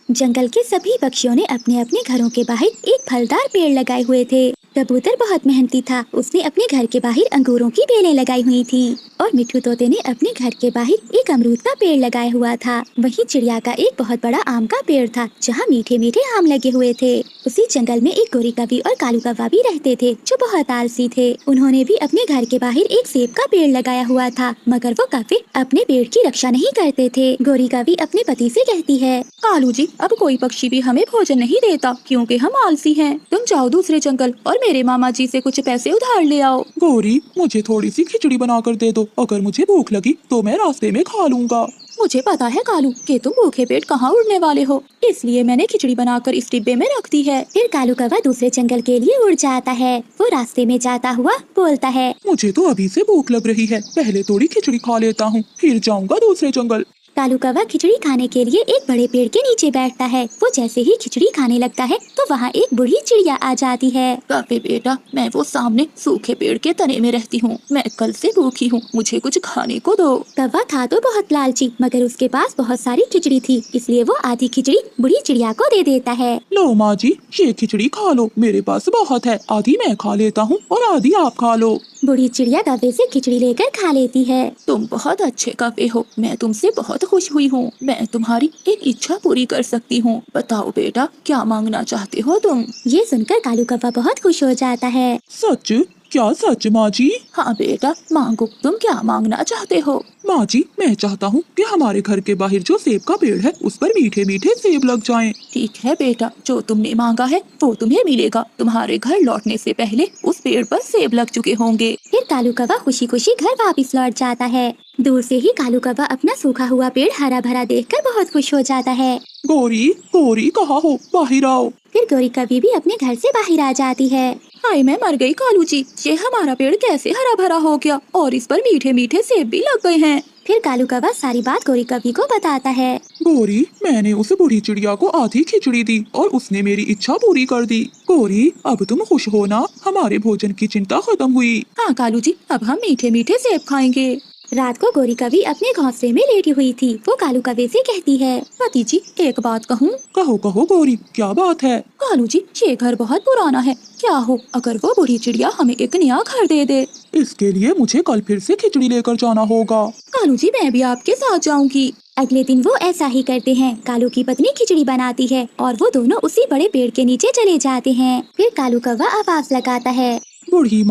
जंगल के सभी पक्षियों ने अपने अपने घरों के बाहर एक फलदार पेड़ लगाए हुए थे। कबूतर बहुत मेहनती था। उसने अपने घर के बाहर अंगूरों की बेलें लगाई हुई थी और मिट्ठू तोते ने अपने घर के बाहर एक अमरूद का पेड़ लगाया हुआ था। वहीं चिड़िया का एक बहुत बड़ा आम का पेड़ था जहाँ मीठे मीठे आम लगे हुए थे। उसी जंगल में एक गोरी कौवी और कालू कौवा भी रहते थे जो बहुत आलसी थे। उन्होंने भी अपने घर के बाहर एक सेब का पेड़ लगाया हुआ था, मगर वो कौवे अपने पेड़ की रक्षा नहीं करते थे। गोरी कौवी अपने पति से कहती है, कालू जी, अब कोई पक्षी भी हमें भोजन नहीं देता क्योंकि हम आलसी हैं। तुम जाओ दूसरे जंगल और मेरे मामा जी से कुछ पैसे उधार ले आओ। गौरी, मुझे थोड़ी सी खिचड़ी बनाकर दे दो। अगर मुझे भूख लगी तो मैं रास्ते में खा लूँगा। मुझे पता है कालू कि तुम भूखे पेट कहाँ उड़ने वाले हो, इसलिए मैंने खिचड़ी बनाकर इस डिब्बे में रख दी है। फिर कालू कौवा दूसरे जंगल के लिए उड़ जाता है। वो रास्ते में जाता हुआ बोलता है, मुझे तो अभी से भूख लग रही है, पहले थोड़ी खिचड़ी खा लेता हूँ, फिर जाऊँगा दूसरे जंगल। कालू कौवा खिचड़ी खाने के लिए एक बड़े पेड़ के नीचे बैठता है। वो जैसे ही खिचड़ी खाने लगता है तो वहाँ एक बूढ़ी चिड़िया आ जाती है। कौवे बेटा, मैं वो सामने सूखे पेड़ के तने में रहती हूँ। मैं कल से भूखी हूँ, मुझे कुछ खाने को दो। कौवा था तो बहुत लालची, मगर उसके पास बहुत सारी खिचड़ी थी, इसलिए वो आधी खिचड़ी बूढ़ी चिड़िया को दे देता है। लो माँ जी, ये खिचड़ी खा लो, मेरे पास बहुत है, आधी मैं खा लेता हूँ और आधी आप खा लो। बूढ़ी चिड़िया कौवे से खिचड़ी लेकर खा लेती है। तुम बहुत अच्छे कौवे हो, मैं तुमसे बहुत खुश हुई हूँ। मैं तुम्हारी एक इच्छा पूरी कर सकती हूँ। बताओ बेटा, क्या मांगना चाहते हो तुम? ये सुनकर कालू कौवा बहुत खुश हो जाता है। सच? क्या सच माँ जी? हाँ बेटा, मांगो, तुम क्या मांगना चाहते हो? माँ जी, मैं चाहता हूँ कि हमारे घर के बाहर जो सेब का पेड़ है उस पर मीठे मीठे सेब लग जाएं। ठीक है बेटा, जो तुमने मांगा है वो तुम्हें मिलेगा। तुम्हारे घर लौटने से पहले उस पेड़ पर सेब लग चुके होंगे। फिर कालू कौवा खुशी खुशी घर वापस लौट जाता है। दूर से ही कालू कौवा अपना सूखा हुआ पेड़ हरा भरा देखकर बहुत खुश हो जाता है। गौरी, गौरी कहाँ हो? बाहर आओ। फिर गोरी कौवी भी अपने घर से बाहर आ जाती है। हाय, मैं मर गई कालू जी, ये हमारा पेड़ कैसे हरा भरा हो गया और इस पर मीठे मीठे सेब भी लग गए हैं। फिर कालू कौवा सारी बात गोरी कौवी को बताता है। गौरी, मैंने उस बूढ़ी चिड़िया को आधी खिचड़ी दी और उसने मेरी इच्छा पूरी कर दी। गौरी, अब तुम खुश हो ना? हमारे भोजन की चिंता खत्म हुई। हाँ कालू जी, अब हम मीठे मीठे सेब खाएंगे। रात को गोरी कौवी अपने घोंसले में लेटी हुई थी। वो कालू कौवे से कहती है, पति जी, एक बात कहूँ? कहो कहो गौरी, क्या बात है? कालू जी, ये घर बहुत पुराना है। क्या हो अगर वो बूढ़ी चिड़िया हमें एक नया घर दे दे? इसके लिए मुझे कल फिर से खिचड़ी लेकर जाना होगा। कालू जी, मैं भी आपके साथ जाऊंगी। अगले दिन वो ऐसा ही करते हैं। कालू की पत्नी खिचड़ी बनाती है और वो दोनों उसी बड़े पेड़ के नीचे चले जाते हैं। फिर कालू कौवा आवाज लगाता है, बूढ़ी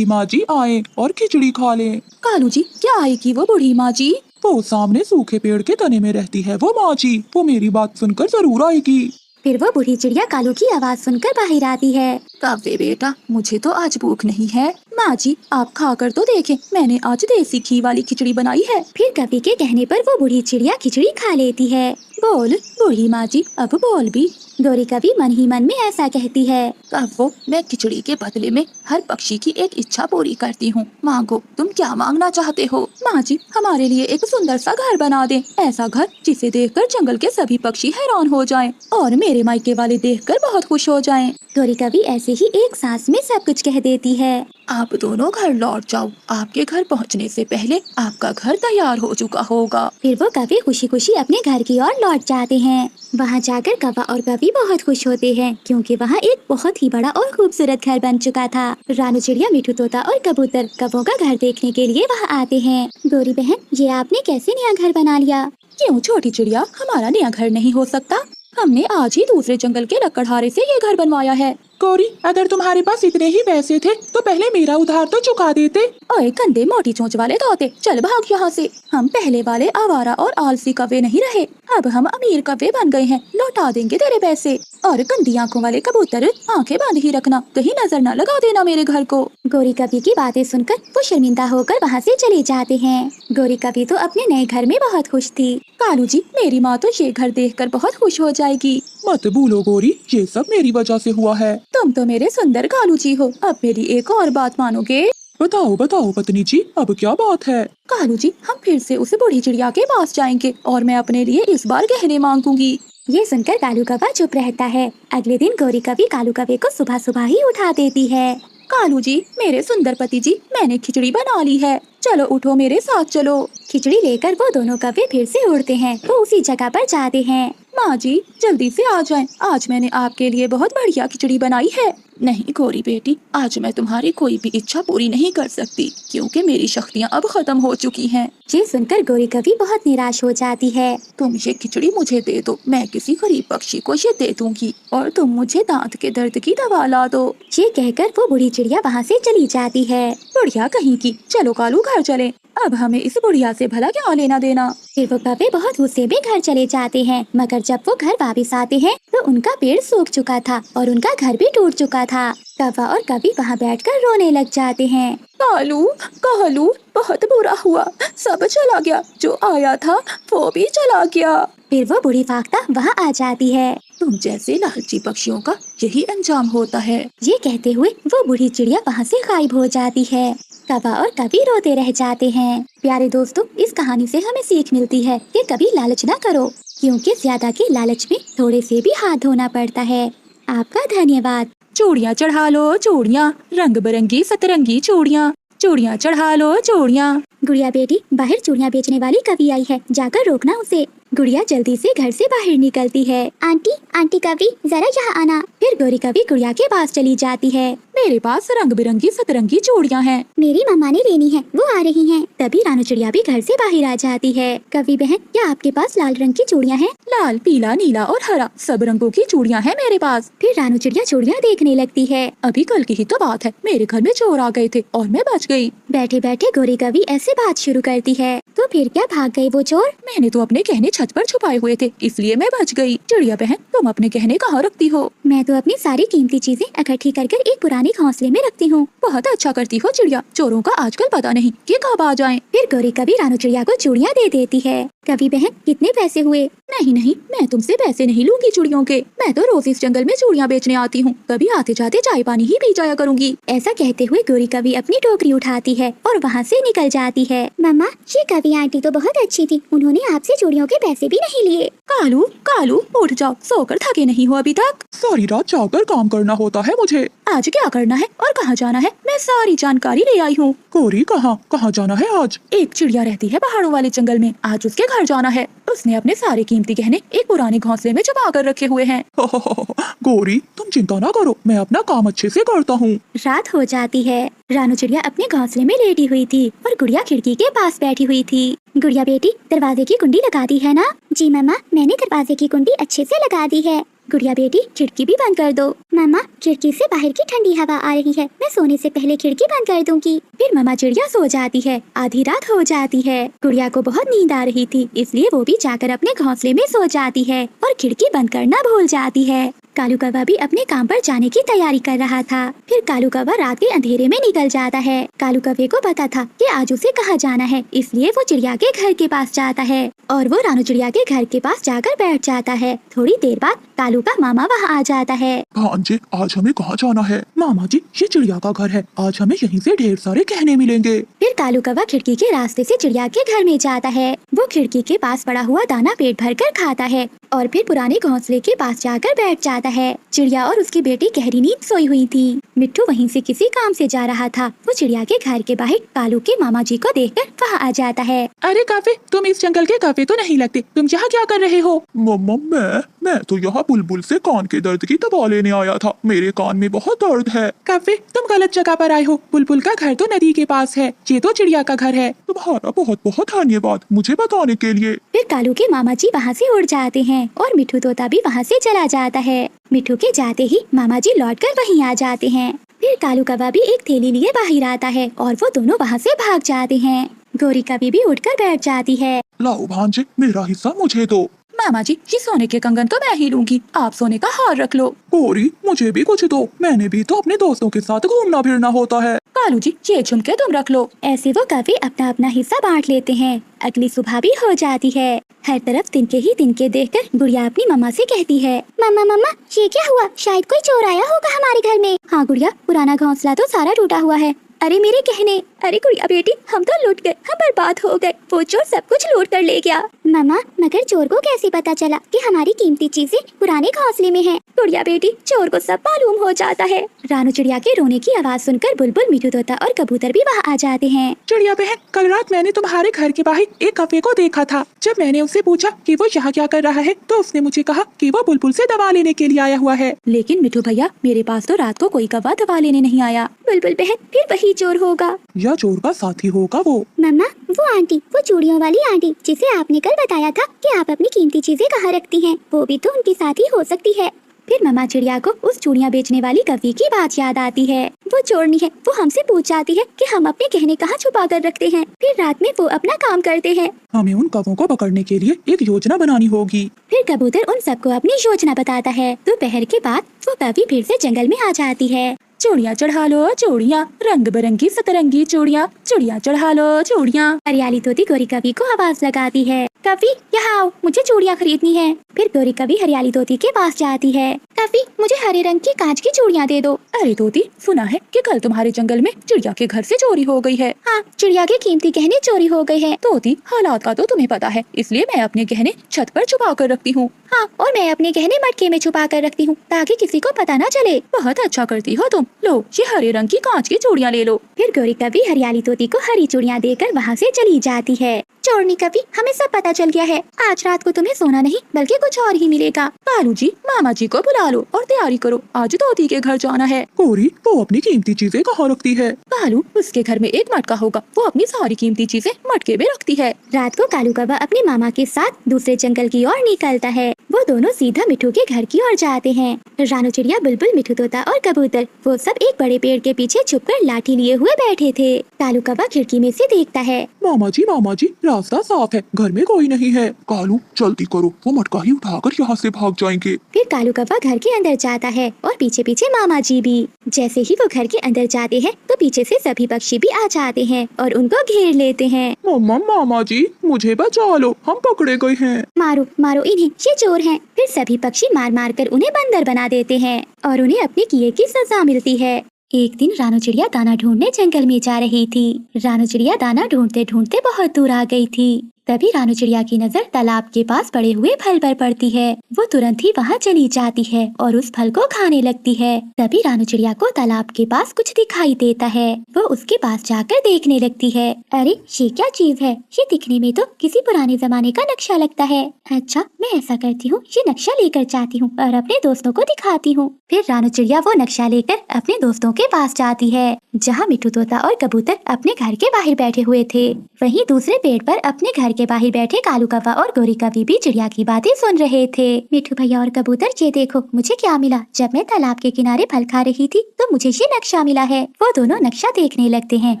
माँ जी आए और खिचड़ी खा लें। कालू जी, क्या आएगी वो बूढ़ी माँ जी? वो सामने सूखे पेड़ के तने में रहती है वो माँ जी, वो मेरी बात सुनकर जरूर आएगी। फिर वो बूढ़ी चिड़िया कालू की आवाज सुनकर बाहर आती है। कौवे बेटा, मुझे तो आज भूख नहीं है। माँ जी, आप खाकर तो देखें, मैंने आज देसी घी वाली खिचड़ी बनाई है। फिर कौवे के कहने पर वो बूढ़ी चिड़िया खिचड़ी खा लेती है। बोल बूढ़ी माँ जी, अब बोल भी। गोरी कौवी मन ही मन में ऐसा कहती है, कहो, मैं खिचड़ी के बदले में हर पक्षी की एक इच्छा पूरी करती हूँ। मांगो, तुम क्या मांगना चाहते हो? माँ जी, हमारे लिए एक सुंदर सा घर बना दे, ऐसा घर जिसे देखकर जंगल के सभी पक्षी हैरान हो जाएं और मेरे मायके वाले देखकर बहुत खुश हो जाएं। गोरी कौवी ऐसे ही एक सांस में सब कुछ कह देती है। आप दोनों घर लौट जाओ, आपके घर पहुँचने से पहले आपका घर तैयार हो चुका होगा। फिर वो कौवे खुशी खुशी अपने घर की ओर लौट जाते हैं। वहाँ जाकर कौवा और कौवी बहुत खुश होते हैं क्योंकि वहाँ एक बहुत ही बड़ा और खूबसूरत घर बन चुका था। रानू चिड़िया, मिठू तोता और कबूतर कौवों का घर देखने के लिए वहाँ आते हैं। गोरी बहन, ये आपने कैसे नया घर बना लिया? क्यों छोटी चिड़िया, हमारा नया घर नहीं हो सकता? हमने आज ही दूसरे जंगल के लकड़हारे से ये घर बनवाया है। गौरी, अगर तुम्हारे पास इतने ही पैसे थे तो पहले मेरा उधार तो चुका देते। ओए गंदे मोटी चोंच वाले तोते, चल भाग यहाँ से। हम पहले वाले आवारा और आलसी कौवे नहीं रहे, अब हम अमीर कौवे बन गए हैं। लौटा देंगे तेरे पैसे। और गंदी आंखों वाले कबूतर, आंखें बंद ही रखना, कहीं नजर न लगा देना मेरे घर को। गोरी कौवी की बातें सुनकर वो शर्मिंदा होकर वहाँ से चले जाते हैं। गोरी कौवी तो अपने नए घर में बहुत खुश थी। कालू जी, मेरी माँ तो ये घर देखकर बहुत खुश हो जाएगी। मत भूलो गौरी, ये सब मेरी वजह से हुआ है। तुम तो मेरे सुंदर कालू जी हो। अब मेरी एक और बात मानोगे? बताओ बताओ पत्नी जी, अब क्या बात है? कालू जी, हम फिर से उस बूढ़ी चिड़िया के पास जाएंगे और मैं अपने लिए इस बार गहने मांगूंगी। ये सुनकर कालू कौवा चुप रहता है। अगले दिन गोरी कौवी कालू कौवे को सुबह सुबह ही उठा देती है। कालू जी, मेरे सुंदर पति जी, मैंने खिचड़ी बना ली है, चलो उठो मेरे साथ चलो। खिचड़ी लेकर वो दोनों कौवे फिर से उड़ते हैं। वो उसी जगह पर जाते हैं। माँ जी जल्दी से आ जाएं, आज मैंने आपके लिए बहुत बढ़िया खिचड़ी बनाई है। नहीं गौरी बेटी, आज मैं तुम्हारी कोई भी इच्छा पूरी नहीं कर सकती क्योंकि मेरी शक्तियाँ अब खत्म हो चुकी हैं। ये सुनकर गौरी कवि बहुत निराश हो जाती है। तुम ये खिचड़ी मुझे दे दो, मैं किसी गरीब पक्षी को ये दे दूंगी और तुम मुझे दांत के दर्द की दवा ला दो। ये कहकर वो बूढ़ी चिड़िया वहाँ से चली जाती है। बुढ़िया कहीं की, चलो कालू घर चले, अब हमें इस बुढ़िया से भला क्या लेना देना। फिर वो कौवे बहुत गुस्से में घर चले जाते हैं, मगर जब वो घर वापस आते हैं तो उनका पेड़ सूख चुका था और उनका घर भी टूट चुका था। कौवा और कवि वहाँ बैठकर रोने लग जाते हैं। कालू कालू बहुत बुरा हुआ, सब चला गया, जो आया था वो भी चला गया। फिर वो बूढ़ी फाख्ता वहाँ आ जाती है। तुम जैसे लालची पक्षियों का यही अंजाम होता है। ये कहते हुए वो बूढ़ी चिड़िया वहाँ से गायब हो जाती है। कौवा और कवि रोते रह जाते हैं। प्यारे दोस्तों, इस कहानी से हमें सीख मिलती है कि कभी लालच ना करो, क्योंकि ज्यादा के लालच में थोड़े से भी हाथ धोना पड़ता है। आपका धन्यवाद। चूड़ियाँ चढ़ा लो चूड़ियाँ, रंग बिरंगी सतरंगी चूड़ियाँ, चूड़ियाँ चढ़ा लो चूड़ियाँ। गुड़िया बेटी, बाहर चूड़ियाँ बेचने वाली कवि आई है, जाकर रोकना उसे। गुड़िया जल्दी से घर से बाहर निकलती है। आंटी आंटी कवि, जरा यहाँ आना। फिर गौरी कवि गुड़िया के पास चली जाती है। मेरे पास रंग बिरंगी सतरंगी चूड़ियाँ हैं। मेरी मम्मा ने लेनी है, वो आ रही हैं। तभी रानू चिड़िया भी घर से बाहर आ जाती है। कवि बहन, क्या आपके पास लाल रंग की चूड़ियाँ हैं? लाल पीला नीला और हरा सब रंगों की चूड़ियाँ हैं मेरे पास। फिर रानू चिड़िया चूड़ियाँ देखने लगती है। अभी कल की ही तो बात है, मेरे घर में चोर आ गए थे और मैं बच गई। बैठे बैठे गौरी कवि ऐसे बात शुरू करती है। तो फिर क्या भाग गए वो चोर? मैंने तो अपने गहने छत पर छुपाए हुए थे, इसलिए मैं बच गई। चिड़िया बहन, तुम अपने गहने कहाँ रखती हो? मैं तो अपनी सारी कीमती चीजें इकट्ठी कर एक पुराने घोंसले में रखती हूँ। बहुत अच्छा करती हो चिड़िया, चोरों का आजकल पता नहीं कि कब आ जाएं। फिर गौरी कवि रानू चिड़िया को चूड़ियाँ दे देती है। कवि बहन, कितने पैसे हुए? नहीं नहीं, मैं तुमसे पैसे नहीं लूंगी चूड़ियों के, मैं तो रोज इस जंगल में चूड़ियाँ बेचने आती हूँ, कभी आते जाते चाय पानी ही पी जाया करूँगी। ऐसा कहते हुए गौरी कवि अपनी टोकरी उठाती है और वहाँ से निकल जाती है। मम्मा, ये कवि आंटी तो बहुत अच्छी थी, उन्होंने आपसे चूड़ियों के पैसे भी नहीं लिए। कालू कालू उठ जाओ, सोकर थके नहीं हो अभी तक? सारी रात जाकर काम करना होता है मुझे। आज क्या करना है और कहाँ जाना है, मैं सारी जानकारी ले आई हूँ। गौरी, कहाँ कहाँ जाना है आज? एक चिड़िया रहती है पहाड़ों वाले जंगल में, आज उसके घर जाना है। उसने अपने सारे कीमती गहने एक पुराने घोंसले में छुपा कर रखे हुए हैं। गौरी, तुम चिंता ना करो, मैं अपना काम अच्छे से करता हूँ। रात हो जाती है। रानू चिड़िया अपने घोंसले में लेटी हुई थी और गुड़िया खिड़की के पास बैठी हुई थी। गुड़िया बेटी, दरवाजे की कुंडी लगा दी है ना? जी मम्मा, मैंने दरवाजे की कुंडी अच्छे से लगा दी है। गुड़िया बेटी, खिड़की भी बंद कर दो। मम्मा, खिड़की से बाहर की ठंडी हवा आ रही है, मैं सोने से पहले खिड़की बंद कर दूंगी। फिर मम्मा चिड़िया सो जाती है। आधी रात हो जाती है। गुड़िया को बहुत नींद आ रही थी, इसलिए वो भी जाकर अपने घोंसले में सो जाती है और खिड़की बंद करना भूल जाती है। कालू कौवा भी अपने काम पर जाने की तैयारी कर रहा था। फिर कालू कौवा रात के अंधेरे में निकल जाता है। कालू कौवे को पता था कि आज उसे कहाँ जाना है, इसलिए वो चिड़िया के घर के पास जाता है और वो रानू चिड़िया के घर के पास जाकर बैठ जाता है। थोड़ी देर बाद कालू का मामा वहाँ आ जाता है। भांजे, आज हमें कहाँ जाना है? मामा जी, ये चिड़िया का घर है, आज हमें यहीं से ढेर सारे गहने मिलेंगे। फिर कालू कौवा खिड़की के रास्ते से चिड़िया के घर में जाता है। वो खिड़की के पास पड़ा हुआ दाना पेट भर कर खाता है और फिर पुराने घोंसले के पास जाकर बैठ जाता है। चिड़िया और उसकी बेटी गहरी नींद सोई हुई थी। मिट्ठू वहीं से किसी काम से जा रहा था। वो चिड़िया के घर के बाहर कालू के मामा जी को देखकर वहाँ आ जाता है। अरे काफे, तुम इस जंगल के काफे तो नहीं लगते, तुम यहाँ क्या कर रहे हो? मम्मा, मैं तो यहाँ बुलबुल से कान के दर्द की दवा लेने आया था, मेरे कान में बहुत दर्द है। काफे, तुम गलत जगह पर आए हो, बुलबुल का घर तो नदी के पास है, ये तो चिड़िया का घर है। तुम्हारा बहुत बहुत धन्यवाद मुझे बताने के लिए। फिर कालू के मामा जी वहाँ से उड़ जाते हैं और मिट्ठू तोता भी वहाँ से चला जाता है। मिट्ठू के जाते ही मामा जी लौटकर वहीं आ जाते हैं। फिर कालू कौवा भी एक थैली लिए बाहर आता है और वो दोनों वहाँ से भाग जाते हैं। गौरी कवि भी उठकर बैठ जाती है। लाओ भांजे, मेरा हिस्सा मुझे दो। मामा जी, ये सोने के कंगन तो मैं ही लूंगी, आप सोने का हार रख लो। गौरी, मुझे भी कुछ दो, मैंने भी तो अपने दोस्तों के साथ घूमना फिरना होता है। कालू जी, ये झुमके तुम रख लो। ऐसे वो कवि अपना अपना हिस्सा बांट लेते हैं। अगली सुबह भी हो जाती है। हर तरफ तिनके देखकर गुड़िया अपनी मम्मा से कहती है, मम्मा मम्मा, ये क्या हुआ? शायद कोई चोर आया होगा हमारे घर में। हाँ गुड़िया, पुराना घोंसला तो सारा टूटा हुआ है, अरे मेरे गहने, अरे गुड़िया बेटी, हम तो लूट गए, हम बर्बाद हो गए। वो चोर सब कुछ लूट कर ले गया। मामा, मगर चोर को कैसे पता चला कि हमारी कीमती चीजें पुराने घोंसले में हैं? गुड़िया बेटी, चोर को सब मालूम हो जाता है। रानू चिड़िया के रोने की आवाज सुनकर बुलबुल, मिठू तोता और कबूतर भी वहाँ आ जाते हैं। चिड़िया बहन, कल रात मैंने तुम्हारे घर के बाहर एक कौवे को देखा था। जब मैंने उससे पूछा कि वो यहाँ क्या कर रहा है, तो उसने मुझे कहा कि वो बुलबुल से दवा लेने के लिए आया हुआ है। लेकिन मिठू भैया, मेरे पास तो रात को कोई कौवा दवा लेने नहीं आया। बुलबुल बहन, फिर वही चोर होगा। या चोर का साथी होगा वो। मम्मा, वो आंटी, वो चूड़ियों वाली आंटी जिसे आपने कल बताया था कि आप अपनी कीमती चीजें कहाँ रखती हैं, वो भी तो उनकी साथी हो सकती है। फिर मम्मा चिड़िया को उस चूड़ियाँ बेचने वाली कौवी की बात याद आती है। वो चोरनी है, वो हमसे पूछ जाती है कि हम अपने गहने कहाँ छुपा कर रखते हैं। फिर रात में वो अपना काम करते हैं। हमें उन कौवों को पकड़ने के लिए एक योजना बनानी होगी। फिर कबूतर उन सबको अपनी योजना बताता है। दोपहर के बाद वो कौवी फिर से जंगल में आ जाती है। चूड़ियाँ चढ़ा लो चूड़ियाँ, रंग बिरंगी सतरंगी चूड़ियाँ, चूड़ियाँ चढ़ा लो चूड़ियाँ। हरियाली तोती गोरी कवि को आवाज लगाती है, कवि यहाँ आओ, मुझे चूड़ियाँ खरीदनी है। फिर गोरी कवि हरियाली तोती के पास जाती है। कवि, मुझे हरे रंग की कांच की चूड़ियाँ दे दो। अरे तोती, सुना है कि कल तुम्हारे जंगल में चिड़िया के घर से चोरी हो गई है। हाँ, चिड़िया के कीमती गहने चोरी हो गए हैं। तोती, हालात का तो तुम्हें पता है, इसलिए मैं अपने गहने छत पर छुपा कर रखती हूँ। हाँ, और मैं अपने गहने मटके में छुपा कर रखती हूँ ताकि किसी को पता न चले। बहुत अच्छा करती हो तुम। लो, ये हरे रंग की कांच की चूड़ियाँ ले लो। फिर गोरी कवि हरियाली तोती को हरी चूड़ियाँ देकर वहाँ से चली जाती है। चोरनी कवि, हमें सब पता चल गया है। आज रात को तुम्हें सोना नहीं बल्कि कुछ और ही मिलेगा। कालू जी, मामा जी को बुला लो और तैयारी करो, आज तोती के घर जाना है। गोरी, वो अपनी कीमती चीजें कहाँ रखती है? कालू, उसके घर में एक मटका होगा, वो अपनी सारी कीमती चीजें मटके में रखती है। रात को कालू कौवा अपने मामा के साथ दूसरे जंगल की ओर निकलता है। वो दोनों सीधा मिठू के घर की ओर जाते हैं। रानू चिड़िया, बुलबुल, मिठू तोता और कबूतर वो सब एक बड़े पेड़ के पीछे छुपकर लाठी लिए हुए बैठे थे। कालू कौवा खिड़की में से देखता है। मामा जी, रास्ता साफ है, घर में कोई नहीं है। कालू, जल्दी करो, वो मटका ही उठाकर यहाँ से भाग जाएंगे। फिर कालू कौवा घर के अंदर जाता है और पीछे पीछे मामा जी भी। जैसे ही वो घर के अंदर जाते हैं तो पीछे से सभी पक्षी भी आ जाते हैं और उनको घेर लेते हैं। मम्मा, मामा जी, मुझे बचा लो, हम पकड़े गए हैं। मारो मारो इन्हें, ये चोर हैं। फिर सभी पक्षी मार मार कर उन्हें बंदर बना देते हैं और उन्हें अपने किए की सजा मिलती है। एक दिन रानू चिड़िया दाना ढूंढने जंगल में जा रही थी। रानू चिड़िया दाना ढूंढते ढूंढते बहुत दूर आ गई थी। तभी रानू चिड़िया की नजर तालाब के पास पड़े हुए फल पर पड़ती है। वो तुरंत ही वहाँ चली जाती है और उस फल को खाने लगती है। तभी रानू चिड़िया को तालाब के पास कुछ दिखाई देता है। वो उसके पास जाकर देखने लगती है। अरे, ये क्या चीज है? ये दिखने में तो किसी पुराने जमाने का नक्शा लगता है। अच्छा, मैं ऐसा करती हूँ, ये नक्शा लेकर जाती हूँ और अपने दोस्तों को दिखाती हूँ। फिर रानू चिड़िया वो नक्शा लेकर अपने दोस्तों के पास जाती है, जहाँ मिठू तोता और कबूतर अपने घर के बाहर बैठे हुए थे। वहीं दूसरे पेड़ पर अपने घर के बाहर बैठे कालू कौवा और गोरी कवि भी चिड़िया की बातें सुन रहे थे। मिठू भैया और कबूतर, ये देखो मुझे क्या मिला। जब मैं तालाब के किनारे फल खा रही थी तो मुझे ये नक्शा मिला है। वो दोनों नक्शा देखने लगते हैं।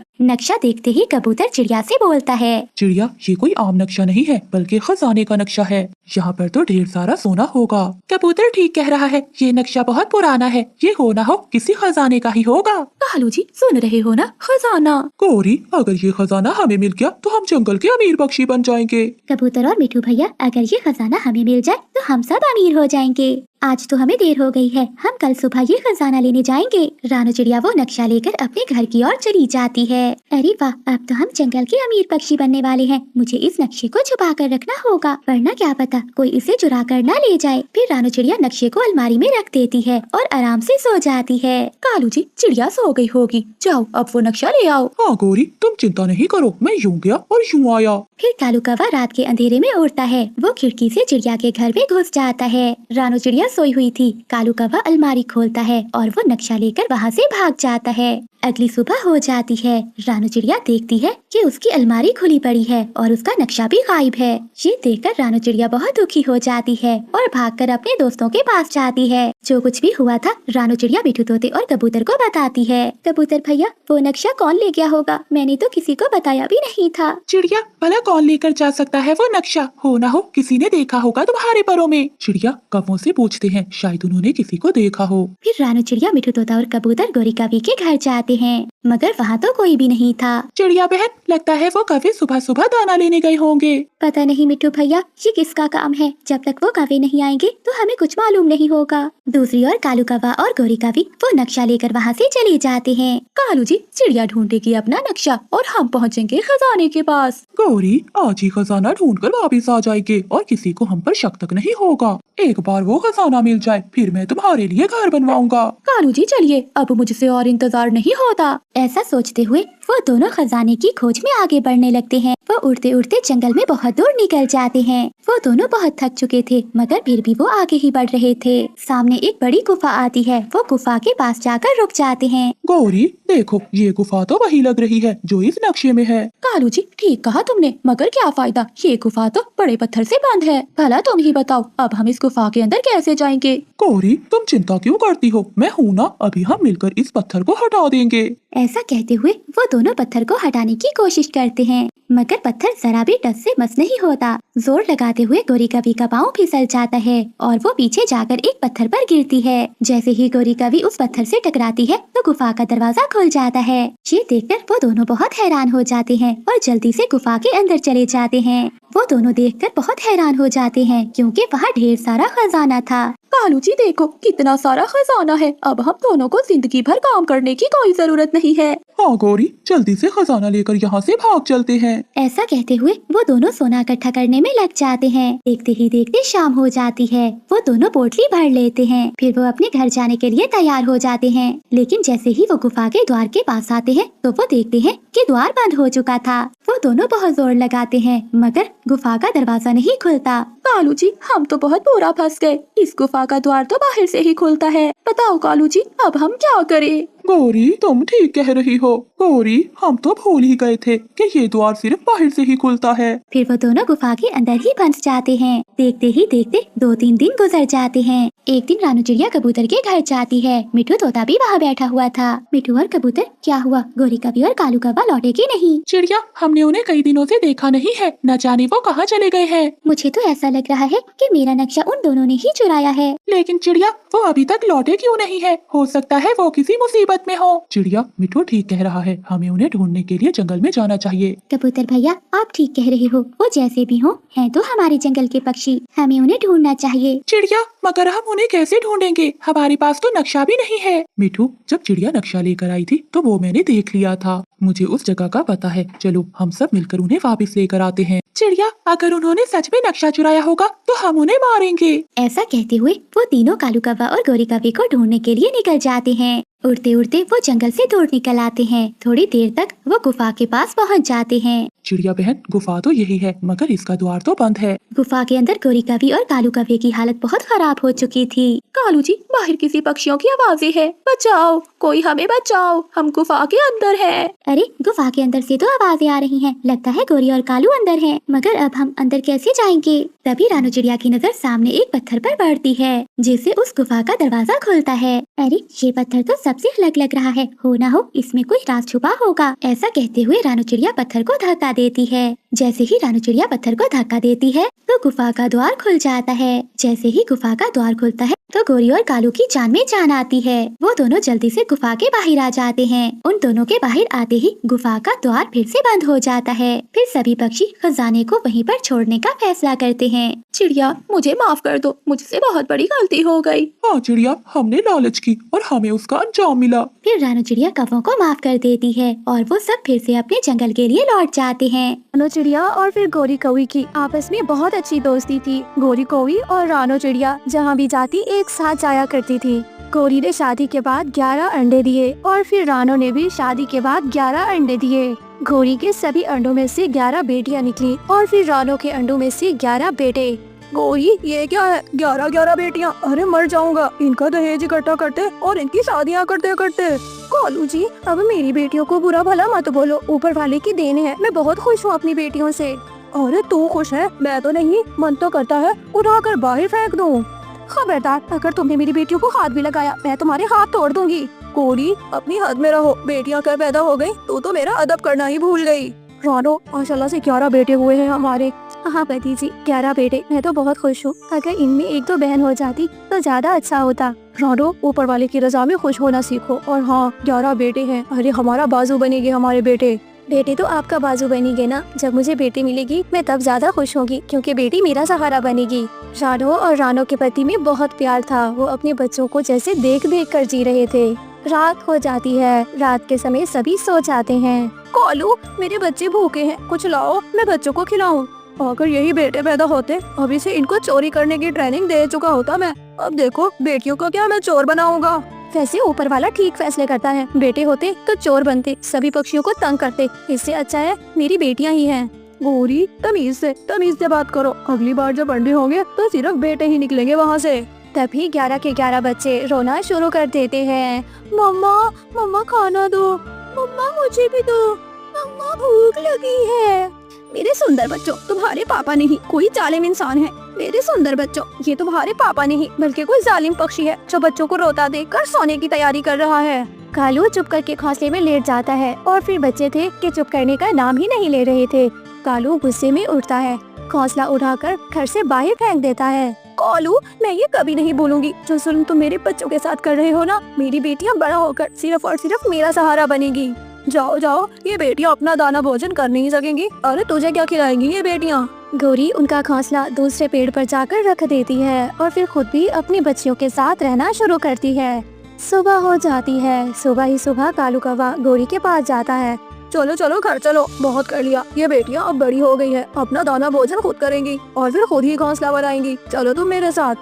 नक्शा देखते ही कबूतर चिड़िया से बोलता है, चिड़िया, ये कोई आम नक्शा नहीं है बल्कि खजाने का नक्शा है। यहाँ पर तो ढेर सारा सोना होगा। कबूतर ठीक कह रहा है, ये नक्शा बहुत पुराना है, ये हो ना हो किसी खजाने का ही होगा। कालू जी, सुन रहे हो ना, खजाना। गौरी, अगर ये खजाना हमें मिल गया तो हम जंगल के अमीर पक्षी बन जाएंगे। कबूतर और मिठू भैया, अगर ये खजाना हमें मिल जाए तो हम सब अमीर हो जाएंगे। आज तो हमें देर हो गई है, हम कल सुबह ये खजाना लेने जाएंगे। रानू चिड़िया वो नक्शा लेकर अपने घर की ओर चली जाती है। अरे वाह, अब तो हम जंगल के अमीर पक्षी बनने वाले हैं। मुझे इस नक्शे को छुपा कर रखना होगा, वरना क्या पता कोई इसे चुरा कर ना ले जाए। फिर रानू चिड़िया नक्शे को अलमारी में रख देती है और आराम से सो जाती है। कालू जी, चिड़िया सो गई होगी, जाओ अब वो नक्शा ले आओ। हाँ गौरी, तुम चिंता नहीं करो, मैं यूं गया और यूं आया। फिर कालू कौवा रात के अंधेरे में उड़ता है। वो खिड़की से चिड़िया के घर में घुस जाता है। रानू चिड़िया सोई हुई थी। कालू कौवा अलमारी खोलता है और वो नक्शा लेकर वहाँ से भाग जाता है। अगली सुबह हो जाती है। रानू चिड़िया देखती है कि उसकी अलमारी खुली पड़ी है और उसका नक्शा भी गायब है। ये देखकर रानू चिड़िया बहुत दुखी हो जाती है और भागकर अपने दोस्तों के पास जाती है। जो कुछ भी हुआ था रानू चिड़िया मिठू तोते और कबूतर को बताती है। कबूतर भैया, वो नक्शा कौन ले गया होगा? मैंने तो किसी को बताया भी नहीं था। चिड़िया, भला कौन लेकर जा सकता है वो नक्शा? हो ना हो किसी ने देखा होगा तुम्हारे परों में। चिड़िया, कौवों से पूछती चलते हैं, शायद उन्होंने किसी को देखा हो। फिर रानू चिड़िया, मिठू तोता और कबूतर गोरी कवि के घर जाते हैं, मगर वहाँ तो कोई भी नहीं था। चिड़िया बहन, लगता है वो कभी सुबह सुबह दाना लेने गए होंगे। पता नहीं मिठू भैया, ये किसका काम है। जब तक वो कवि नहीं आएंगे तो हमें कुछ मालूम नहीं होगा। दूसरी ओर कालू कौवा और गोरी कवि वो नक्शा लेकर वहाँ से चले जाते हैं। कालू जी, चिड़िया ढूंढेगी अपना नक्शा और हम पहुँचेंगे खजाने के पास। गौरी, आज ही खजाना ढूंढकर वापस आ जाएंगे और किसी को हम पर शक तक नहीं होगा। एक बार वो खजाना मिल जाए फिर मैं तुम्हारे लिए घर बनवाऊंगा। कालू जी चलिए, अब मुझसे और इंतजार नहीं होता। ऐसा सोचते हुए वो दोनों खजाने की खोज में आगे बढ़ने लगते हैं। वो उड़ते उड़ते जंगल में बहुत दूर निकल जाते हैं। वो दोनों बहुत थक चुके थे, मगर फिर भी वो आगे ही बढ़ रहे थे। सामने एक बड़ी गुफा आती है। वो गुफा के पास जाकर रुक जाते हैं। गौरी देखो, ये गुफा तो वही लग रही है जो इस नक्शे में है। कालू जी ठीक कहा तुमने, मगर क्या फायदा, ये गुफा तो बड़े पत्थर से बंद है। भला तुम ही बताओ, अब हम इस गुफा के अंदर कैसे जाएंगे। गौरी, तुम चिंता क्यों करती हो, मैं हूँ ना, अभी हम मिलकर इस पत्थर को हटा देंगे। ऐसा कहते हुए वो दोनों पत्थर को हटाने की कोशिश करते हैं, मगर पत्थर जरा भी टस से मस नहीं होता। जोर लगाते हुए गोरी कवि का पाँव फिसल जाता है और वो पीछे जाकर एक पत्थर पर गिरती है। जैसे ही गोरी कवि उस पत्थर से टकराती है तो गुफा का दरवाजा खुल जाता है। ये देखकर वो दोनों बहुत हैरान हो जाते हैं और जल्दी से गुफा के अंदर चले जाते हैं। वो दोनों देखकर बहुत हैरान हो जाते हैं क्योंकि वहाँ ढेर सारा खजाना था। कालू जी देखो, कितना सारा खजाना है। अब हम दोनों को जिंदगी भर काम करने की कोई जरूरत नहीं है। हाँ गौरी, जल्दी से खजाना लेकर यहाँ से भाग चलते हैं। ऐसा कहते हुए वो दोनों सोना इकट्ठा करने में लग जाते हैं। देखते ही देखते शाम हो जाती है। वो दोनों पोटली भर लेते हैं। फिर वो अपने घर जाने के लिए तैयार हो जाते हैं। लेकिन जैसे ही वो गुफा के द्वार के पास आते हैं तो वो देखते हैं कि द्वार बंद हो चुका था। वो दोनों बहुत जोर लगाते हैं, मगर गुफा का दरवाजा नहीं खुलता। कालू जी, हम तो बहुत बुरा फंस गए। इस गुफा का द्वार तो बाहर से ही खुलता है। बताओ कालू जी, अब हम क्या करें। गौरी, तुम ठीक कह रही हो। गौरी, हम तो भूल ही गए थे कि ये द्वार सिर्फ बाहर से ही खुलता है। फिर वो दोनों गुफा के अंदर ही फंस जाते हैं। देखते ही देखते 2-3 दिन गुजर जाते हैं। एक दिन रानू चिड़िया कबूतर के घर जाती है। मिठू तोता भी वहाँ बैठा हुआ था। मिठू और कबूतर, क्या हुआ, गोरी कवि और कालू कौवा लौटे की नहीं? चिड़िया, हमने उन्हें कई दिनों से देखा नहीं है, न जाने वो कहाँ चले गए हैं। मुझे तो ऐसा लग रहा है कि मेरा नक्शा उन दोनों ने ही चुराया है। लेकिन चिड़िया, वो अभी तक लौटे क्यों नहीं है? हो सकता है वो किसी मुसीबत में हो। चिड़िया, मिठू ठीक कह रहा है, हमें उन्हें ढूंढने के लिए जंगल में जाना चाहिए। कबूतर भैया, आप ठीक कह रहे हो। वो जैसे भी हो, हैं तो हमारे जंगल के पक्षी, हमें उन्हें ढूंढना चाहिए। चिड़िया, मगर हम उन्हें कैसे ढूंढेंगे? हमारे पास तो नक्शा भी नहीं है। मिठू, जब चिड़िया नक्शा लेकर आई थी तो वो मैंने देख लिया था। मुझे उस जगह का पता है। चलो हम सब मिलकर उन्हें वापस लेकर आते हैं। चिड़िया, अगर उन्होंने सच में नक्शा चुराया होगा तो हम उन्हें मारेंगे। ऐसा कहते हुए वो तीनों कालू कौवा और गोरी कवि को ढूंढने के लिए निकल जाते हैं। उड़ते उड़ते वो जंगल से दूर निकल आते हैं। थोड़ी देर तक वो गुफा के पास पहुंच जाते हैं। चिड़िया बहन, गुफा तो यही है, मगर इसका द्वार तो बंद है। गुफा के अंदर गोरी कवि और कालू कवि की हालत बहुत खराब हो चुकी थी। कालू जी, बाहर किसी पक्षियों की आवाजें हैं। बचाओ, कोई हमें बचाओ, हम गुफा के अंदर हैं। अरे, गुफा के अंदर से तो आवाजें आ रही हैं। लगता है गोरी और कालू अंदर हैं। मगर अब हम अंदर कैसे जाएंगे? तभी रानू चिड़िया की नजर सामने एक पत्थर पर पड़ती है, जिससे उस गुफा का दरवाजा खुलता है। अरे, ये पत्थर तो सबसे अलग लग रहा है। हो ना हो इसमें कोई राज छुपा होगा। ऐसा कहते हुए रानू चिड़िया पत्थर को धक्का देती है। जैसे ही रानू चिड़िया पत्थर को धक्का देती है तो गुफा का द्वार खुल जाता है। जैसे ही गुफा का द्वार खुलता है तो गोरी और कालू की जान में जान आती है। वो दोनों जल्दी से गुफा के बाहर आ जाते हैं। उन दोनों के बाहर आते ही गुफा का द्वार फिर से बंद हो जाता है। फिर सभी पक्षी खजाने को वहीं पर छोड़ने का फैसला करते हैं। चिड़िया, मुझे माफ कर दो, मुझसे बहुत बड़ी गलती हो गई। हाँ चिड़िया, हमने लालच की और हमें उसका अंजाम मिला। फिर रानू चिड़िया कौवों को माफ कर देती है और वो सब फिर से अपने जंगल के लिए लौट जाते हैं। रानो चिड़िया और फिर गोरी कौवी की आपस में बहुत अच्छी दोस्ती थी। गोरी कौवी और रानो चिड़िया जहाँ भी जाती एक साथ जाया करती थी। गोरी ने शादी के बाद 11 अंडे दिए और फिर रानो ने भी शादी के बाद 11 अंडे दिए। गोरी के सभी अंडों में से 11 बेटियां निकली और फिर रानो के अंडों में से 11 बेटे। गोरी, ये क्या है? 11 बेटियां? अरे मर जाऊंगा। इनका दहेज इकट्ठा करते और इनकी शादियां करते करते। कालू जी, अब मेरी बेटियों को बुरा भला मत बोलो, ऊपर वाले की देन है। मैं बहुत खुश हूँ अपनी बेटियों से। अरे तू खुश है, मैं तो नहीं। मन तो करता है उठाकर बाहर फेंक दूं। खबरदार, अगर तुमने मेरी बेटियों को हाथ भी लगाया मैं तुम्हारे हाथ तोड़ दूंगी। गोरी, अपनी हद में रहो। बेटियां कर पैदा हो गई तो मेरा अदब करना ही भूल गई। रानो, माशाल्लाह से 11 बेटे हुए हैं हमारे। हाँ पति जी, 11 बेटे, मैं तो बहुत खुश हूँ। अगर इनमें एक दो बहन हो जाती तो ज्यादा अच्छा होता। रानो, ऊपर वाले की रजा में खुश होना सीखो। और हाँ, 11 बेटे हैं। अरे हमारा बाजू बनेंगे हमारे बेटे। बेटे तो आपका बाजू बनेंगे ना। जब मुझे बेटी मिलेगी मैं तब ज्यादा खुश होगी, क्योंकि बेटी मेरा सहारा बनेगी। रानो और रानो के पति में बहुत प्यार था। वो अपने बच्चों को जैसे देख देख कर जी रहे थे। रात हो जाती है। रात के समय सभी सो जाते हैं। कोलू, मेरे बच्चे भूखे हैं, कुछ लाओ, मैं बच्चों को खिलाऊं। अगर यही बेटे पैदा होते, अभी से इनको चोरी करने की ट्रेनिंग दे चुका होता मैं। अब देखो, बेटियों को क्या मैं चोर बनाऊंगा। वैसे ऊपर वाला ठीक फैसले करता है। बेटे होते तो चोर बनते, सभी पक्षियों को तंग करते। इससे अच्छा है मेरी बेटियां ही हैं। गोरी, तमीज से बात करो। अगली बार जब अंडे होंगे तो सिर्फ बेटे ही निकलेंगे वहाँ से। तभी 11 के 11 बच्चे रोना शुरू कर देते हैं। मम्मा, मम्मा खाना दो, मम्मा मुझे भी दो, मम्मा भूख लगी है। मेरे सुंदर बच्चों, तुम्हारे पापा नहीं कोई जालिम इंसान है। मेरे सुंदर बच्चों, ये तुम्हारे पापा नहीं बल्कि कोई जालिम पक्षी है, जो बच्चों को रोता देखकर सोने की तैयारी कर रहा है। कालू चुप करके घोंसले में लेट जाता है और फिर बच्चे थे कि चुप करने का नाम ही नहीं ले रहे थे। कालू गुस्से में उठता है, घोंसला उठाकर घर से बाहर फेंक देता है। कालू, मैं ये कभी नहीं भूलूंगी जो जुल्म तुम मेरे बच्चों के साथ कर रहे हो ना। मेरी बेटियां बड़ा होकर सिर्फ और सिर्फ मेरा सहारा बनेगी। जाओ जाओ, ये बेटियां अपना दाना भोजन कर नहीं सकेंगी। अरे तुझे क्या खिलाएंगी ये बेटियां? गौरी उनका घोंसला दूसरे पेड़ पर जाकर रख देती है और फिर खुद भी अपने बच्चियों के साथ रहना शुरू करती है। सुबह हो जाती है। सुबह ही सुबह कालू कौवा गौरी के पास जाता है। चलो चलो घर चलो, बहुत कर लिया। ये बेटियां अब बड़ी हो गई है, अपना दाना भोजन खुद करेंगी और फिर खुद ही घोंसला बनाएंगी। चलो तुम मेरे साथ।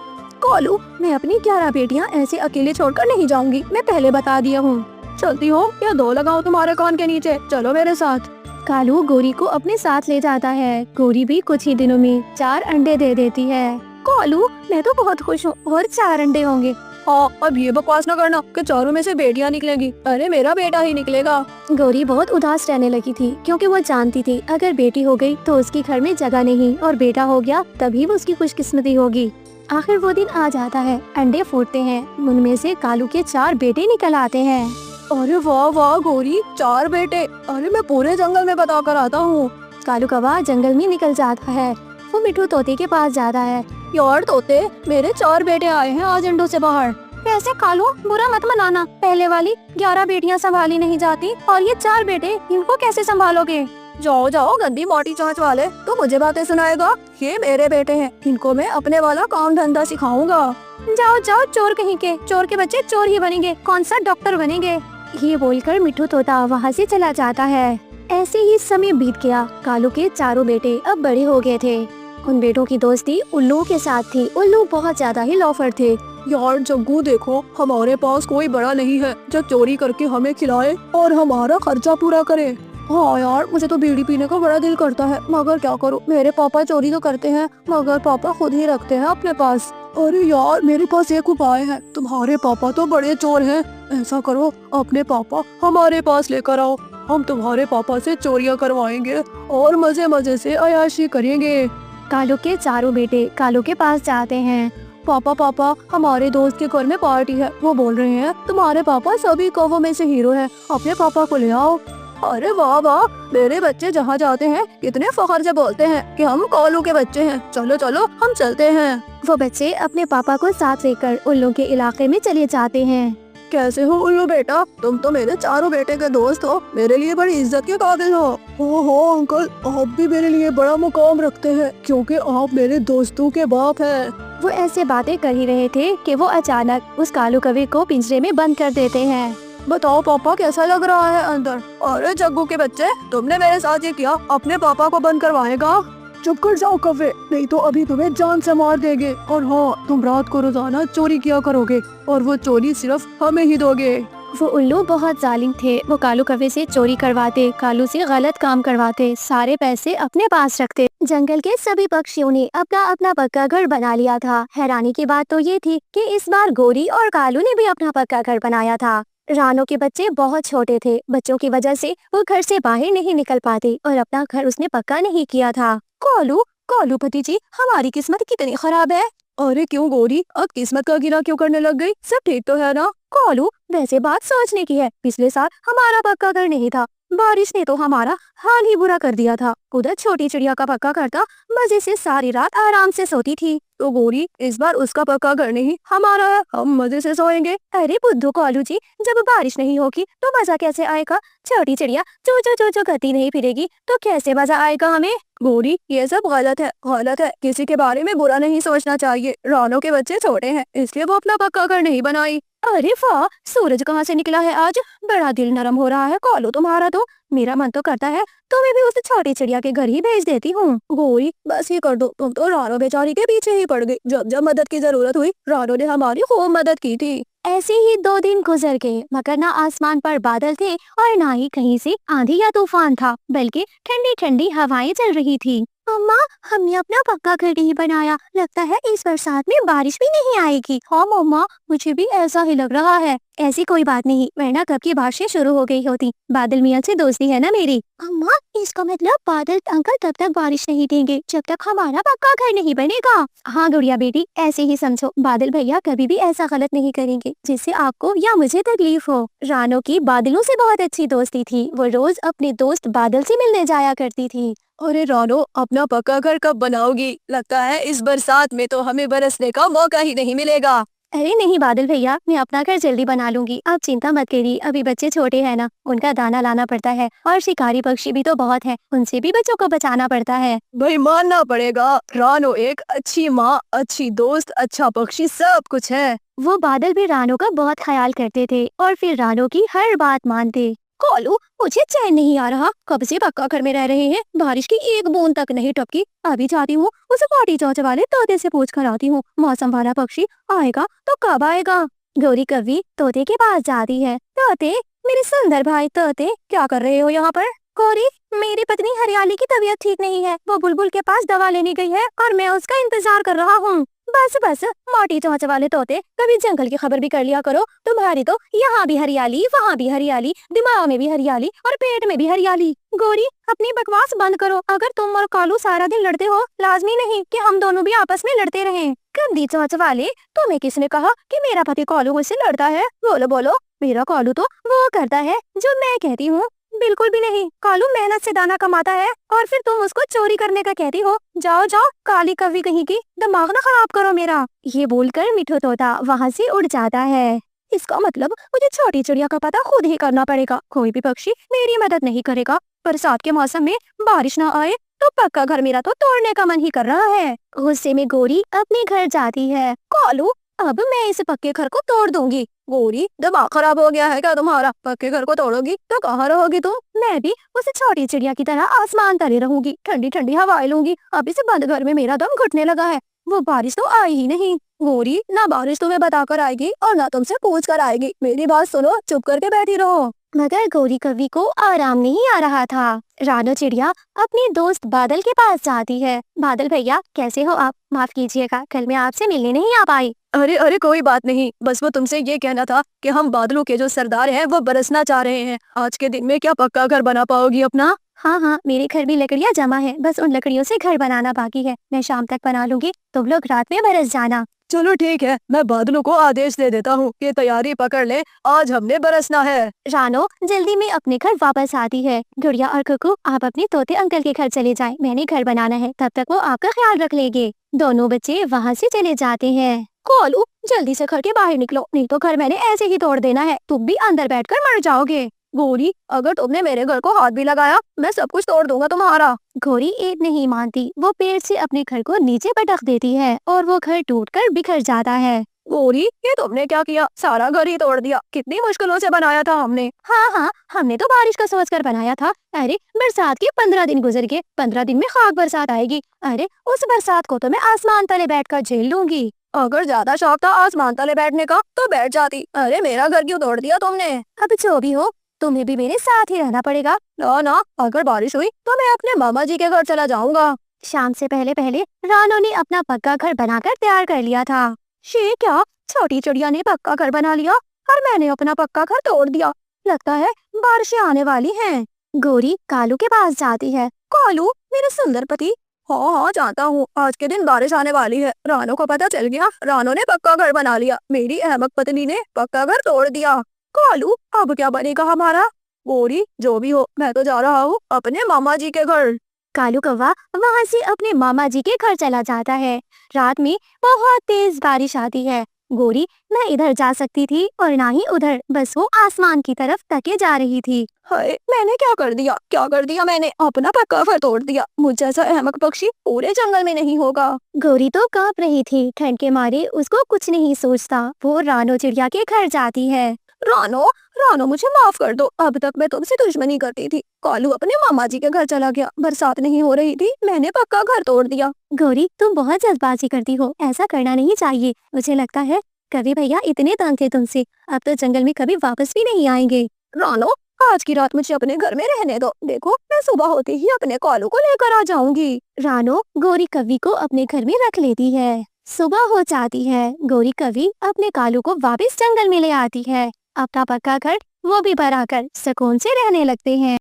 कालू, मैं अपनी 11 बेटियां ऐसे अकेले छोड़कर नहीं जाऊंगी, मैं पहले बता दिया हूँ। चलती हो या दो लगाओ तुम्हारे कान के नीचे, चलो मेरे साथ। कालू गौरी को अपने साथ ले जाता है। गौरी भी कुछ ही दिनों में 4 अंडे दे देती है। कालू, मैं तो बहुत खुश हूँ और 4 अंडे होंगे। हाँ, अब ये बकवास न करना कि चारों में से बेटियां निकलेगी। अरे मेरा बेटा ही निकलेगा। गौरी बहुत उदास रहने लगी थी, क्योंकि वो जानती थी अगर बेटी हो गई तो उसके घर में जगह नहीं, और बेटा हो गया तभी वो उसकी खुशकिस्मती होगी। आखिर वो दिन आ जाता है। अंडे फूटते हैं, उनमें से कालू के 4 बेटे निकल आते हैं। अरे वाह वाह गौरी, 4 बेटे। अरे मैं पूरे जंगल में बता कर आता हूँ। कालू कौवा जंगल में निकल जाता है। वो मिठू तोते के पास जाता है। यार तोते, मेरे 4 बेटे आए हैं आज अंडों से बाहर। वैसे कालू, बुरा मत मनाना, पहले वाली 11 बेटियां संभाली नहीं जाती और ये 4 बेटे, इनको कैसे संभालोगे? जाओ जाओ गंदी मोटी चोंच वाले, तो मुझे बातें सुनाएगा। ये मेरे बेटे हैं, इनको मैं अपने वाला काम धंधा सिखाऊंगा। जाओ जाओ चोर कहीं के, चोर के बच्चे चोर ही बनेंगे, कौन सा डॉक्टर बनेंगे। ये बोलकर मिठू तोता वहाँ से चला जाता है। ऐसे ही समय बीत गया। कालू के 4 बेटे अब बड़े हो गए थे। उन बेटों की दोस्ती उल्लू के साथ थी। उल्लू बहुत ज्यादा ही लॉफर थे। यार जग्गू, देखो हमारे पास कोई बड़ा नहीं है जो चोरी करके हमें खिलाए और हमारा खर्चा पूरा करे। हाँ यार, मुझे तो बीड़ी पीने का बड़ा दिल करता है, मगर क्या करूँ, मेरे पापा चोरी तो करते हैं मगर पापा खुद ही रखते हैं अपने पास। अरे यार, मेरे पास एक उपाय है। तुम्हारे पापा तो बड़े चोर हैं। ऐसा करो, अपने पापा हमारे पास लेकर आओ, हम तुम्हारे पापा से चोरियां करवाएंगे और मजे मजे से अयाशी करेंगे। कालू के 4 बेटे कालू के पास जाते हैं। पापा पापा, हमारे दोस्त के घर में पार्टी है, वो बोल रहे हैं तुम्हारे पापा सभी कौवों में से हीरो हैं, अपने पापा को ले आओ। अरे वाह वाह, मेरे बच्चे जहाँ जाते हैं कितने फख्र से बोलते हैं कि हम कालू के बच्चे हैं। चलो चलो हम चलते हैं। वो बच्चे अपने पापा को साथ लेकर उल्लू के इलाके में चले जाते हैं। कैसे हो उल्लू बेटा, तुम तो मेरे 4 बेटे के दोस्त हो, मेरे लिए बड़ी इज्जत के काबिल हो। हो अंकल, आप भी मेरे लिए बड़ा मुकाम रखते हैं क्योंकि आप मेरे दोस्तों के बाप हैं। वो ऐसे बातें कर ही रहे थे कि वो अचानक उस कालू कौवे को पिंजरे में बंद कर देते हैं। बताओ पापा, कैसा लग रहा है अंदर? अरे जग्गू के बच्चे, तुमने मेरे साथ ये किया, अपने पापा को बंद करवाएगा? चुप कर जाओ कौवे, नहीं तो अभी तुम्हें जान से मार देंगे। और हाँ, तुम रात को रोजाना चोरी किया करोगे और वो चोरी सिर्फ हमें ही दोगे। वो उल्लू बहुत जालिम थे। वो कालू कौवे से चोरी करवाते, कालू से गलत काम करवाते, सारे पैसे अपने पास रखते। जंगल के सभी पक्षियों ने अपना अपना पक्का घर बना लिया था। हैरानी की बात तो ये थी कि इस बार गौरी और कालू ने भी अपना पक्का घर बनाया था। रानो के बच्चे बहुत छोटे थे, बच्चों की वजह से वो घर से बाहर नहीं निकल पाते और अपना घर उसने पक्का नहीं किया था। कालू कालू भतीजी, हमारी किस्मत कितनी खराब है। अरे क्यों गौरी, अब किस्मत का गिला क्यों करने लग गई? सब ठीक तो है ना? कालू, वैसे बात सोचने की है, पिछले साल हमारा पक्का घर नहीं था, बारिश ने तो हमारा हाल ही बुरा कर दिया था। उधर छोटी चिड़िया का पक्का घर था, मजे से सारी रात आराम से सोती थी। तो गोरी, इस बार उसका पक्का घर नहीं हमारा है, हम मजे से सोएंगे। अरे बुद्धू कालू जी, जब बारिश नहीं होगी तो मजा कैसे आएगा? छोटी चिड़िया चो चो चो चो करती नहीं फिरेगी तो कैसे मजा आएगा हमें? गोरी, ये सब गलत है, गलत है। किसी के बारे में बुरा नहीं सोचना चाहिए। रानो के बच्चे छोटे हैं, इसलिए वो अपना पक्का घर नहीं बनाई। अरे वाह, सूरज कहाँ से निकला है आज? बड़ा दिल नरम हो रहा है कालू तुम्हारा तो। मेरा मन तो करता है तुम्हें भी उस छोटी चिड़िया के घर ही भेज देती हूँ। गोरी, बस ये कर दो, तुम तो रानो बेचारी के पीछे ही पड़ गई। जब जब मदद की जरूरत हुई रानो ने हमारी खूब मदद की थी। ऐसे ही 2 दिन गुजर गए, मगर ना आसमान पर बादल थे और ना ही कहीं से आंधी या तूफान था, बल्कि ठंडी ठंडी हवाएं चल रही थी। अम्मा, हमने अपना पक्का घर नहीं बनाया, लगता है इस बरसात में बारिश भी नहीं आएगी। हाँ मम्मा, मुझे भी ऐसा ही लग रहा है। ऐसी कोई बात नहीं, वरना कब की बारिशें शुरू हो गई होती। बादल मियाँ से दोस्ती है ना मेरी। अम्मा, इसका मतलब बादल अंकल तब तक बारिश नहीं देंगे जब तक हमारा पक्का घर नहीं बनेगा। हाँ गुड़िया बेटी, ऐसे ही समझो। बादल भैया कभी भी ऐसा गलत नहीं करेंगे जिससे आपको या मुझे तकलीफ हो। रानो की बादलों से बहुत अच्छी दोस्ती थी, वो रोज अपने दोस्त बादल से मिलने जाया करती थी। अरे रानो, अपना पक्का घर कब बनाओगी? लगता है इस बरसात में तो हमें बरसने का मौका ही नहीं मिलेगा। अरे नहीं बादल भैया, मैं अपना घर जल्दी बना लूंगी, आप चिंता मत करिए। अभी बच्चे छोटे हैं ना, उनका दाना लाना पड़ता है, और शिकारी पक्षी भी तो बहुत है, उनसे भी बच्चों को बचाना पड़ता है। भाई मानना पड़ेगा, रानो एक अच्छी माँ, अच्छी दोस्त, अच्छा पक्षी, सब कुछ है। वो बादल भी रानो का बहुत ख्याल करते थे और फिर रानो की हर बात मानते। कोलू, मुझे चैन नहीं आ रहा, कब से पक्का घर में रह रहे हैं, बारिश की एक बूंद तक नहीं टपकी। अभी जाती हूँ उसे पार्टी चौच वाले तोते से पूछ कर आती हूँ, मौसम वाला पक्षी आएगा तो कब आएगा। गौरी कवि तोते के पास जाती है। तोते, मेरे सुंदर भाई तोते, क्या कर रहे हो यहाँ पर? गौरी, मेरी पत्नी हरियाली की तबीयत ठीक नहीं है, वो बुलबुल के पास दवा लेने गई है और मैं उसका इंतजार कर रहा हूँ। बस बस, मोटी चोंच वाले तोते, कभी जंगल की खबर भी कर लिया करो। तुम्हारी तो यहाँ भी हरियाली, वहाँ भी हरियाली, दिमाग में भी हरियाली और पेट में भी हरियाली। गोरी, अपनी बकवास बंद करो। अगर तुम और कालू सारा दिन लड़ते हो, लाजमी नहीं कि हम दोनों भी आपस में लड़ते रहें। गंदी चोंच वाले, तुम्हें किसने कहा कि मेरा पति कालू मुझसे लड़ता है? बोलो बोलो, मेरा कालू तो वो करता है जो मैं कहती हूँ। बिल्कुल भी नहीं, कालू मेहनत से दाना कमाता है और फिर तुम उसको चोरी करने का कहती हो। जाओ जाओ, काली कवि कहीं की, दिमाग ना खराब करो मेरा। ये बोलकर मिठू तोता वहाँ से उड़ जाता है। इसका मतलब मुझे छोटी चिड़िया का पता खुद ही करना पड़ेगा। कोई भी पक्षी मेरी मदद नहीं करेगा। बरसात के मौसम में बारिश ना आए तो पक्का घर मेरा तो तोड़ने का मन ही कर रहा है। गुस्से में गोरी अपने घर जाती है। कालू, अब मैं इस पक्के घर को तोड़ दूंगी। गोरी, दिमाग खराब हो गया है क्या तुम्हारा? पक्के घर को तोड़ोगी तो कहाँ रहोगी तुम? मैं भी उस छोटी चिड़िया की तरह आसमान तले रहूंगी, ठंडी ठंडी हवाएं लूंगी। अब इस बंद घर में मेरा दम घुटने लगा है। वो बारिश तो आई ही नहीं। गोरी, ना बारिश तुम्हें बताकर आएगी और ना तुमसे पूछ कर आएगी। मेरी बात सुनो, चुप करके बैठी रहो। मगर गौरी कवि को आराम नहीं आ रहा था। रानो चिड़िया अपने दोस्त बादल के पास जाती है। बादल भैया, कैसे हो आप? माफ कीजिएगा, कल मैं आपसे मिलने नहीं आ पाई। अरे अरे, कोई बात नहीं, बस वो तुमसे ये कहना था कि हम बादलों के जो सरदार हैं वो बरसना चाह रहे हैं। आज के दिन में क्या पक्का घर बना पाओगी अपना? हाँ हाँ, मेरे घर भी लकड़ियाँ जमा है, बस उन लकड़ियों से घर बनाना बाकी है। मैं शाम तक बना लूंगी, तुम लोग रात में बरस जाना। चलो ठीक है, मैं बादलों को आदेश दे देता हूँ कि तैयारी पकड़ ले, आज हमने बरसना है। रानो जल्दी में अपने घर वापस आती है। गुड़िया और कुकू, आप अपने तोते अंकल के घर चले जाएं, मैंने घर बनाना है, तब तक वो आपका ख्याल रख लेंगे। दोनों बच्चे वहाँ से चले जाते हैं। कोलू, जल्दी से घर के बाहर निकलो, नहीं तो घर मैंने ऐसे ही तोड़ देना है, तुम भी अंदर बैठकर मर जाओगे। गोरी, अगर तुमने मेरे घर को हाथ भी लगाया, मैं सब कुछ तोड़ दूंगा तुम्हारा। गोरी एक नहीं मानती, वो पेड़ से अपने घर को नीचे पटक देती है और वो घर टूटकर बिखर जाता है। गोरी, ये तुमने क्या किया? सारा घर ही तोड़ दिया। कितनी मुश्किलों से बनाया था हमने। हाँ हाँ, हमने तो बारिश का सोच कर बनाया था। अरे बरसात के 15 दिन गुजर गए, 15 दिन में खाक बरसात आएगी। अरे उस बरसात को तो मैं आसमान तले बैठकर झेल लूंगी। अगर ज्यादा शौक था आसमान तले बैठने का तो बैठ जाती। अरे मेरा घर क्यों तोड़ दिया तुमने? अब जो भी हो, तुम्हें भी मेरे साथ ही रहना पड़ेगा। ना ना, अगर बारिश हुई तो मैं अपने मामा जी के घर चला जाऊंगा। शाम से पहले पहले रानो ने अपना पक्का घर बनाकर तैयार कर लिया था। ये क्या, छोटी चिड़िया ने पक्का घर बना लिया और मैंने अपना पक्का घर तोड़ दिया। लगता है बारिशें आने वाली हैं। गोरी कालू के पास जाती है। कालू, मेरे सुंदर पति। हाँ हाँ, जानता हूँ, आज के दिन बारिश आने वाली है। रानो को पता चल गया, रानो ने पक्का घर बना लिया, मेरी अहमक पत्नी ने पक्का घर तोड़ दिया। कालू, अब क्या बनेगा हमारा? गोरी, जो भी हो, मैं तो जा रहा हूँ अपने मामा जी के घर। कालू कौवा वहाँ से अपने मामा जी के घर चला जाता है। रात में बहुत तेज बारिश आती है। गोरी न इधर जा सकती थी और ना ही उधर, बस वो आसमान की तरफ तके जा रही थी। हाय, मैंने क्या कर दिया? क्या कर दिया मैंने? अपना पक्का घर तोड़ दिया। मुझ जैसा अहमक पक्षी पूरे जंगल में नहीं होगा। गोरी तो कांप रही थी, ठंड के मारे उसको कुछ नहीं सोचता। वो रानो चिड़िया के घर जाती है। रानो, रानो, मुझे माफ कर दो। अब तक मैं तुमसे दुश्मनी करती थी। कालू अपने मामा जी के घर चला गया, बरसात नहीं हो रही थी, मैंने पक्का घर तोड़ दिया। गौरी, तुम बहुत जल्दबाजी करती हो, ऐसा करना नहीं चाहिए। मुझे लगता है कवि भैया इतने तंग थे तुमसे, अब तो जंगल में कभी वापस भी नहीं आएंगे। रानो, आज की रात मुझे अपने घर में रहने दो। देखो, मैं सुबह होते ही अपने कालू को लेकर आ जाऊंगी। रानो गोरी कवि को अपने घर में रख लेती है। सुबह हो जाती है। गोरी कवि अपने कालू को वापस जंगल में ले आती है। अपना पक्का घर वो भी बनाकर सुकून से रहने लगते हैं।